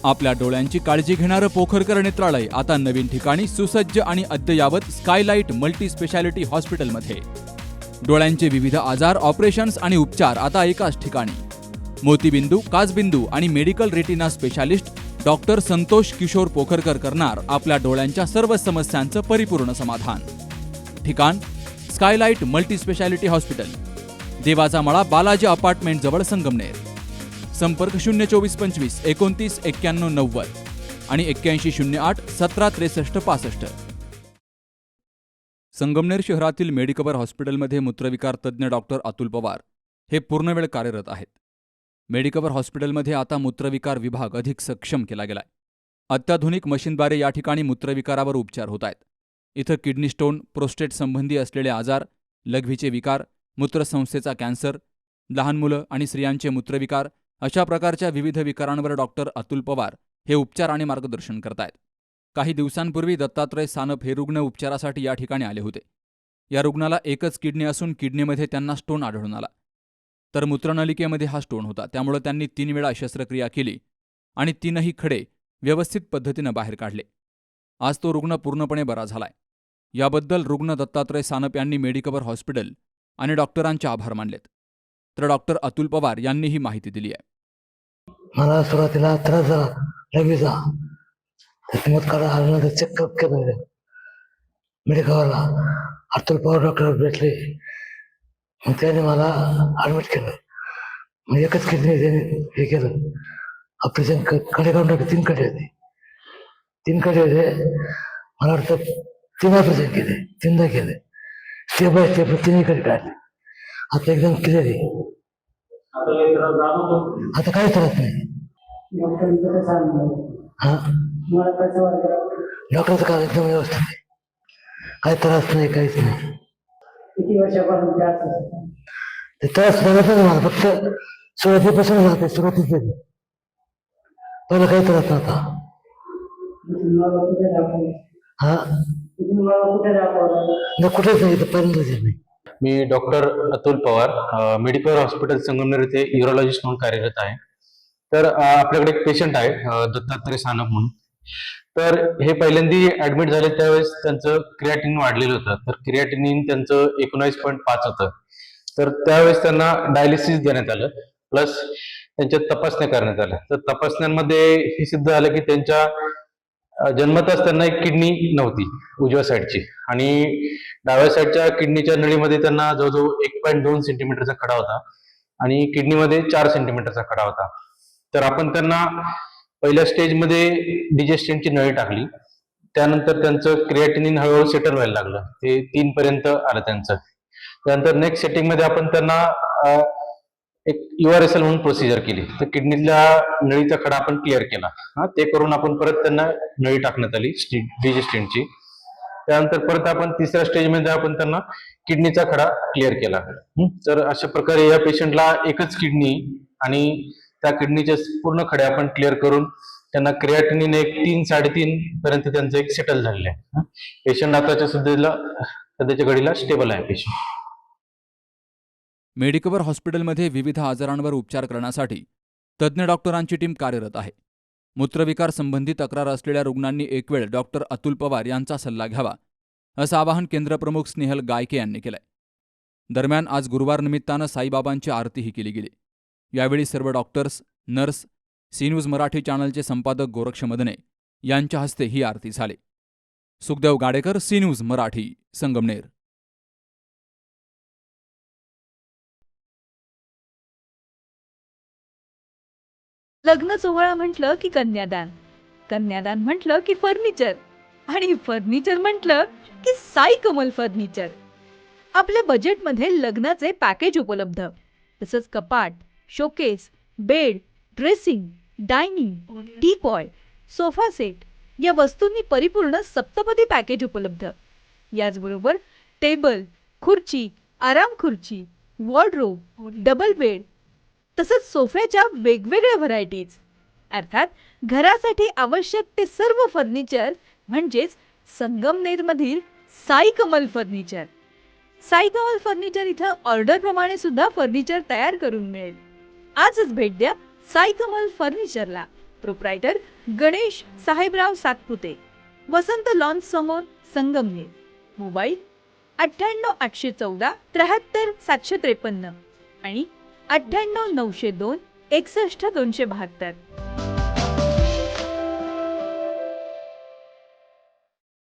आपल्या डोळ्यांची काळजी घेणारं पोखरकर नेत्रालय आता नवीन ठिकाणी सुसज्ज आणि अद्ययावत स्कायलाइट मल्टी स्पेशालिटी हॉस्पिटलमध्ये. डोळ्यांचे विविध आजार, ऑपरेशन्स आणि उपचार आता एकाच ठिकाणी. मोतीबिंदू, काचबिंदू आणि medical retina specialist doctor Santosh Kishor Pokharkar करणार आपल्या डोळ्यांच्या सर्व समस्यांचं परिपूर्ण समाधान. ठिकाण स्कायलाइट मल्टी स्पेशालिटी हॉस्पिटल, देवाचा मळा, बालाजी अपार्टमेंट जवळ, संगमनेर. संपर्क 02425 29 91 90 आणि 8108 17 63 65. संगमनेर शहरातील मेडिकवर हॉस्पिटलमध्ये मूत्रविकार तज्ज्ञ डॉक्टर अतुल पवार हे पूर्णवेळ कार्यरत आहेत. मेडिकवर हॉस्पिटलमध्ये आता मूत्रविकार विभाग अधिक सक्षम केला गेलाय. अत्याधुनिक मशीनद्वारे या ठिकाणी मूत्रविकारावर उपचार होत आहेत. इथं किडनी स्टोन, प्रोस्टेट संबंधी असलेले आजार, लघवीचे विकार, मूत्रसंस्थेचा कॅन्सर, लहान मुलं आणि स्त्रियांचे मूत्रविकार अशा प्रकारच्या विविध विकारांवर डॉक्टर अतुल पवार हे उपचार आणि मार्गदर्शन करतायत. काही दिवसांपूर्वी दत्तात्रय सानप हे रुग्ण उपचारासाठी या ठिकाणी आले होते. या रुग्णाला एकच किडनी असून किडनीमध्ये त्यांना स्टोन आढळून आला. तर मूत्रनलिकेमध्ये हा स्टोन होता. त्यामुळे त्यांनी 3 वेळा शस्त्रक्रिया केली आणि 3ही खडे व्यवस्थित पद्धतीनं बाहेर काढले. आज तो रुग्ण पूर्णपणे बरा झालाय. याबद्दल रुग्ण दत्तात्रय सानप यांनी मेडिकवर हॉस्पिटल आणि डॉक्टरांचे आभार मानलेत. तर डॉक्टर अतुल पवार यांनी ही माहिती दिली आहे. मला सुरुवातीला त्रास झाला लघवीचा. चमत्कार आल्यानंतर चेकअप केलं मेडिकलला. अतुल पवार डॉक्टर भेटले. मग त्याने मला ॲडमिट केलं. मग एकच किडनी त्याने हे केलं, ऑपरेशन कडे काढून टाकले. 3 कडे होते. 3 कडे होते. मला वाटतं 3 ऑपरेशन केले, 3दा केले. स्टेप बाय स्टेप 3ही कडे काढले. आता एकदम क्लिअर आहे. आता काही त्रास नाही. हा, डॉक्टरचं काम एकदम व्यवस्थित आहे. काही त्रास नाही, काहीच नाही. किती वर्षापासून त्रास? ते त्रास झालाच मला फक्त सुरुवातीपासून राहते. सुरुवातीच पहिला काही त्रास नव्हता. हा, कुठेच नाही, पहिल्यांदाच नाही. मी doctor Atul Pawar, medical hospital Sangamner येथे युरोलॉजिस्ट म्हणून कार्यरत आहे. तर आपल्याकडे एक पेशंट आहे दत्तात्रय सानप म्हणून. तर हे पहिल्यांदा ऍडमिट झाले त्यावेळेस त्यांचं क्रिएटिनिन वाढलेलं होतं. तर क्रिएटिनिन त्यांचं 19.5 होतं. तर त्यावेळेस त्यांना डायलिसिस देण्यात आलं, प्लस त्यांच्या तपासण्या करण्यात आल्या. तर तपासण्यांमध्ये हे सिद्ध झालं की त्यांच्या जन्मताच त्यांना एक किडनी नव्हती उजव्या साईडची, आणि डाव्या साईडच्या किडनीच्या नळीमध्ये त्यांना जवळजवळ 1.2 सेंटीमीटरचा खडा होता आणि किडनीमध्ये 4 सेंटीमीटरचा खडा होता. तर आपण त्यांना पहिल्या स्टेजमध्ये डिजेस्टेंटची नळी टाकली. त्यानंतर त्यांचं क्रिएटिनिन हळूहळू सेटल व्हायला लागलं. ते 3 पर्यंत आलं त्यांचं. त्यानंतर नेक्स्ट सेटिंगमध्ये आपण त्यांना एक URSL म्हणून प्रोसिजर केली. तर किडनीला नळीचा खडा आपण क्लिअर केला. ते करून आपण परत त्यांना नळी टाकण्यात आली डिजेस्टेंटची. त्यानंतर परत आपण 3ऱ्या स्टेजमध्ये आपण त्यांना किडनीचा खडा क्लिअर केला. तर अशा प्रकारे या पेशंटला एकच किडनी आणि त्या किडनीचे पूर्ण खडे आपण क्लिअर करून त्यांना क्रिएटिनिन एक 3-3.5 पर्यंत त्यांचं एक सेटल झालेलं आहे. पेशंट आताच्या सध्याच्या घडीला स्टेबल आहे पेशंट. मेडिकवर हॉस्पिटलमध्ये विविध आजारांवर उपचार करण्यासाठी तज्ज्ञ डॉक्टरांची टीम कार्यरत आहे. मूत्रविकार संबंधी तक्रार असलेल्या रुग्णांनी एक वेळ डॉक्टर अतुल पवार यांचा सल्ला घ्यावा, असं आवाहन केंद्रप्रमुख स्नेहल गायके यांनी केलंय. दरम्यान आज गुरुवार निमित्तानं साईबाबांची आरतीही केली गेली. यावेळी सर्व doctors, nurse, C news Marathi चॅनलचे संपादक गोरक्ष मदने यांच्या हस्ते ही आरती झाली. Sukhdev Gadekar, C news Marathi, Sangamner. लग्न सोहळा म्हटलं की कन्यादान, कन्यादान म्हटलं की फर्निचर, आणि फर्निचर म्हटलं की साई कमल फर्निचर. आपल्या बजेटमध्ये लग्नाचे पॅकेज उपलब्ध. तसंच कपाट, showcase, bed, dressing, dining, teapoy, sofa set या वस्तूंनी परिपूर्ण सप्तपदी पॅकेज उपलब्ध. याचबरोबर टेबल, खुर्ची, आराम खुर्ची, वॉर्डरोब, डबल बेड तसंच सोफ्याच्या वेगवेगळ्या व्हरायटीज. अर्थात घरासाठी आवश्यक ते सर्व फर्निचर म्हणजेच संगमनेरमधील साई कमल फर्निचर. साई कमल फर्निचर इथं ऑर्डरप्रमाणे सुद्धा फर्निचर तयार करून मिळेल. आजच भेट द्या साई कमल फर्निचरला. प्रोप्रायटर गणेश साहेबराव सातपुते, वसंत लॉन्स समोर, संगमनेर. मोबाईल 98 814 73 753 आणि 98 902 61 272.